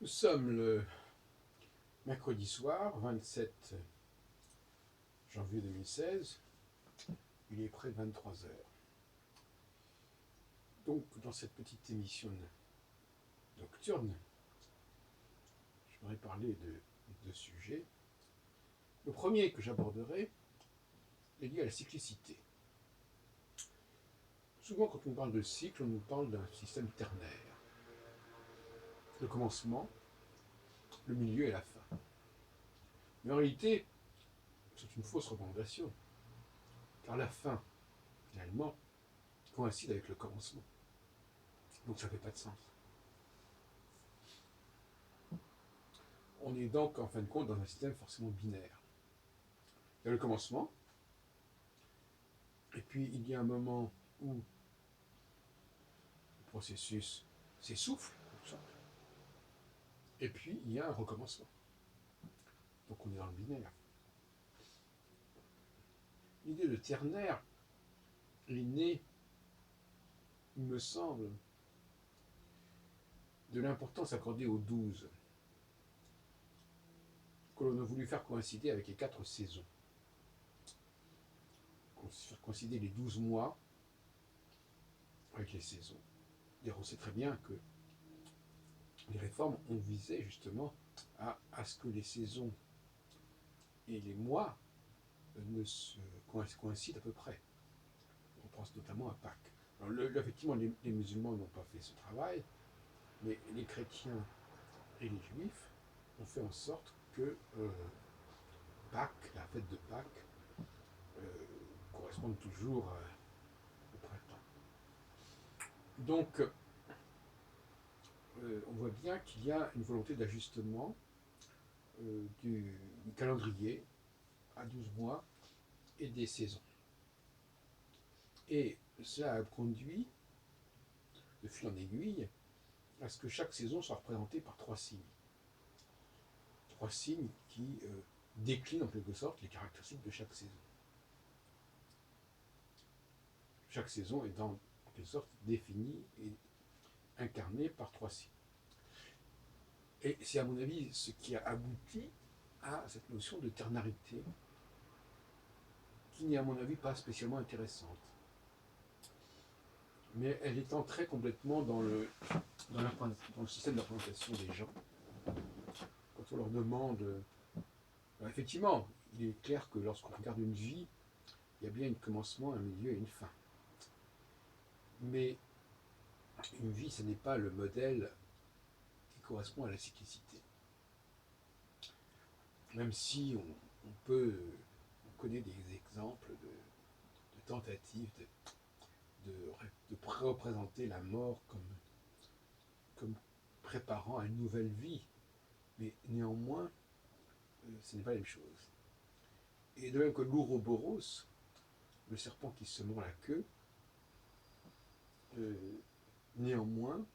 sommes le mercredi soir, 27 janvier 2016. Il est près de 23 heures. Donc, dans cette petite émission nocturne, je voudrais parler de deux sujets. Le premier que j'aborderai est lié à la cyclicité. Souvent, quand on parle de cycle, on nous parle d'un système ternaire. Le commencement, le milieu et la fin. Mais en réalité, c'est une fausse recommandation, car la fin, finalement, coïncide avec le commencement. Donc ça ne fait pas de sens. On est donc, en fin de compte, dans un système forcément binaire. Il y a le commencement, et puis il y a un moment où le processus s'essouffle, et puis il y a un recommencement. Donc on est dans le binaire. L'idée de ternaire est née, il me semble, de l'importance accordée aux 12, que l'on a voulu faire coïncider avec les 4 saisons. Faire coïncider les 12 mois avec les saisons. D'ailleurs, on sait très bien que les réformes ont visé justement à ce que les saisons et les mois ne se coïncident à peu près. On pense notamment à Pâques. Alors, effectivement, les musulmans n'ont pas fait ce travail, mais les chrétiens et les juifs ont fait en sorte que Pâques, la fête de Pâques, corresponde toujours au printemps. Donc, on voit bien qu'il y a une volonté d'ajustement du calendrier à 12 mois et des saisons. Et cela a conduit, de fil en aiguille, à ce que chaque saison soit représentée par 3 signes. 3 signes qui déclinent en quelque sorte les caractéristiques de chaque saison. Chaque saison est en quelque sorte définie et incarnée par 3 signes. Et c'est à mon avis ce qui a abouti à cette notion de ternarité qui n'est à mon avis pas spécialement intéressante. Mais elle est entrée complètement dans le système de représentation des gens. Quand on leur demande... effectivement, il est clair que lorsqu'on regarde une vie, il y a bien un commencement, un milieu et une fin. Mais une vie, ce n'est pas le modèle qui correspond à la cyclicité. Même si on connaît des exemples de tentatives de représenter la mort comme préparant à une nouvelle vie. Mais néanmoins, ce n'est pas la même chose. Et de même que l'Ouroboros, le serpent qui se mord la queue, néanmoins,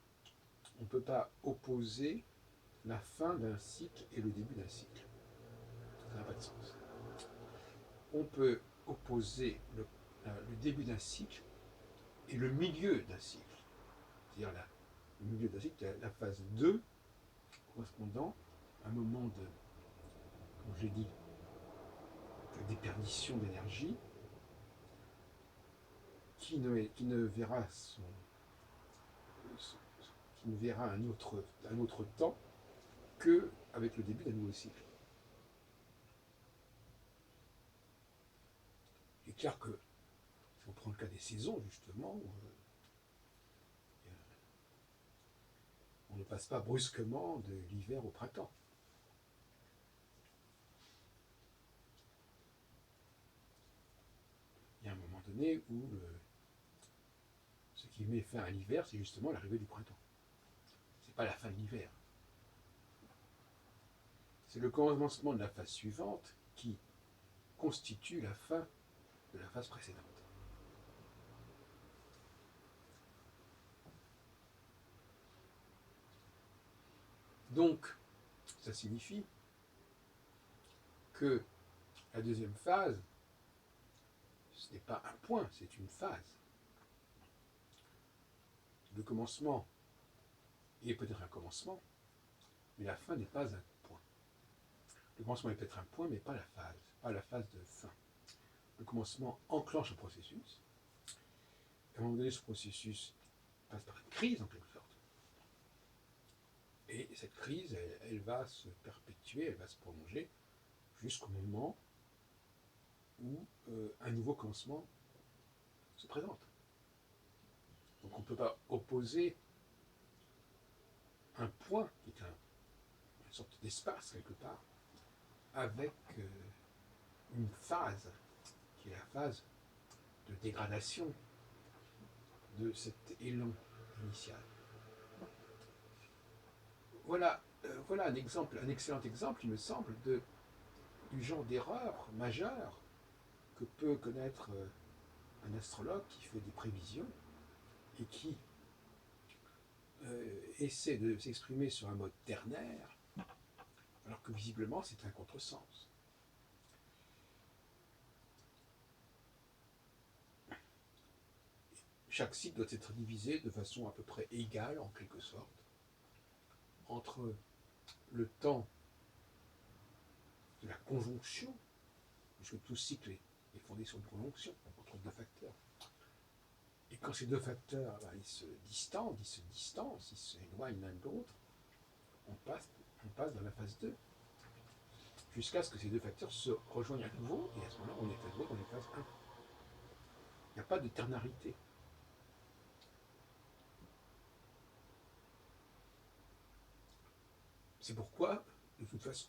on ne peut pas opposer la fin d'un cycle et le début d'un cycle. Ça n'a pas de sens. On peut opposer le début d'un cycle et le milieu d'un cycle. C'est-à-dire le milieu d'un cycle, la phase 2, correspondant à un moment de, comme je l'ai dit, de déperdition d'énergie, qui ne verra un autre temps qu'avec le début d'un nouveau cycle. Il est clair que, si on prend le cas des saisons, justement, on ne passe pas brusquement de l'hiver au printemps. Il y a un moment donné où ce qui met fin à l'hiver, c'est justement l'arrivée du printemps. C'est pas la fin de l'hiver. C'est le commencement de la phase suivante qui constitue la fin de la phase précédente. Donc, ça signifie que la deuxième phase, ce n'est pas un point, c'est une phase. Le commencement est peut-être un commencement, mais la fin n'est pas un point. Le commencement est peut-être un point, mais pas la phase de fin. Le commencement enclenche un processus. À un moment donné, ce processus passe par une crise, en quelque sorte. Et cette crise, elle va se perpétuer, elle va se prolonger jusqu'au moment où un nouveau commencement se présente. Donc on ne peut pas opposer un point, qui est une sorte d'espace quelque part, avec une phase, qui est la phase de dégradation de cet élan initial. Voilà, voilà un exemple, un excellent exemple, il me semble, du genre d'erreur majeure que peut connaître un astrologue qui fait des prévisions et qui essaie de s'exprimer sur un mode ternaire, alors que visiblement c'est un contresens. Chaque cycle doit être divisé de façon à peu près égale, en quelque sorte, entre le temps de la conjonction, puisque tout cycle est fondé sur une conjonction entre deux facteurs. Et quand ces deux facteurs ils se distendent, ils s'éloignent l'un de l'autre, on passe dans la phase 2, jusqu'à ce que ces deux facteurs se rejoignent à nouveau, et à ce moment-là, on est à nouveau dans la phase 1. Il n'y a pas de ternarité. C'est pourquoi, de toute façon,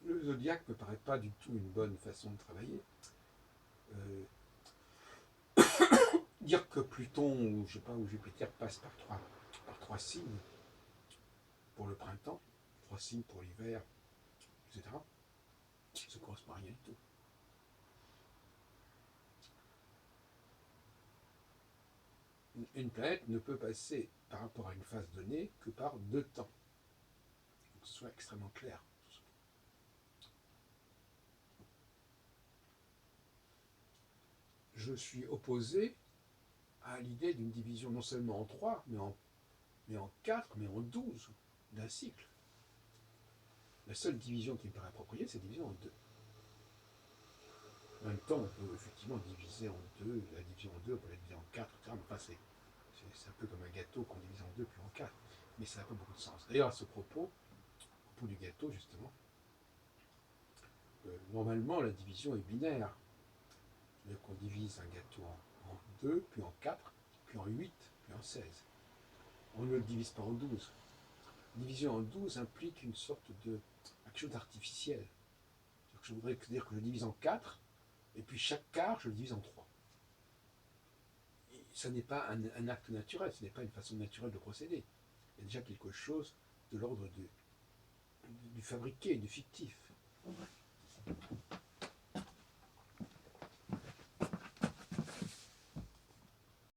le zodiaque ne me paraît pas du tout une bonne façon de travailler. Dire que Pluton ou je sais pas, ou Jupiter passe par trois signes pour le printemps, 3 signes pour l'hiver, etc., ça ne correspond à rien du tout. Une planète ne peut passer par rapport à une phase donnée que par 2 temps. Il faut que ce soit extrêmement clair. Je suis opposé à l'idée d'une division non seulement en 3, mais en 4, mais en 12 d'un cycle. La seule division qui me paraît appropriée, c'est la division en 2. En même temps, on peut effectivement diviser en 2, la division en 2, on peut la diviser en 4, etc. Enfin, c'est un peu comme un gâteau qu'on divise en 2 puis en 4. Mais ça n'a pas beaucoup de sens. D'ailleurs, à ce propos du gâteau, justement, normalement, la division est binaire. C'est-à-dire qu'on divise un gâteau en 2, puis en 4, puis en 8, puis en 16. On ne le divise pas en 12. Division en 12 implique une sorte de quelque chose d'artificiel. Je voudrais dire que je divise en 4, et puis chaque quart, je le divise en 3. Et ça n'est pas un acte naturel, ce n'est pas une façon naturelle de procéder. Il y a déjà quelque chose de l'ordre du fabriqué, du fictif.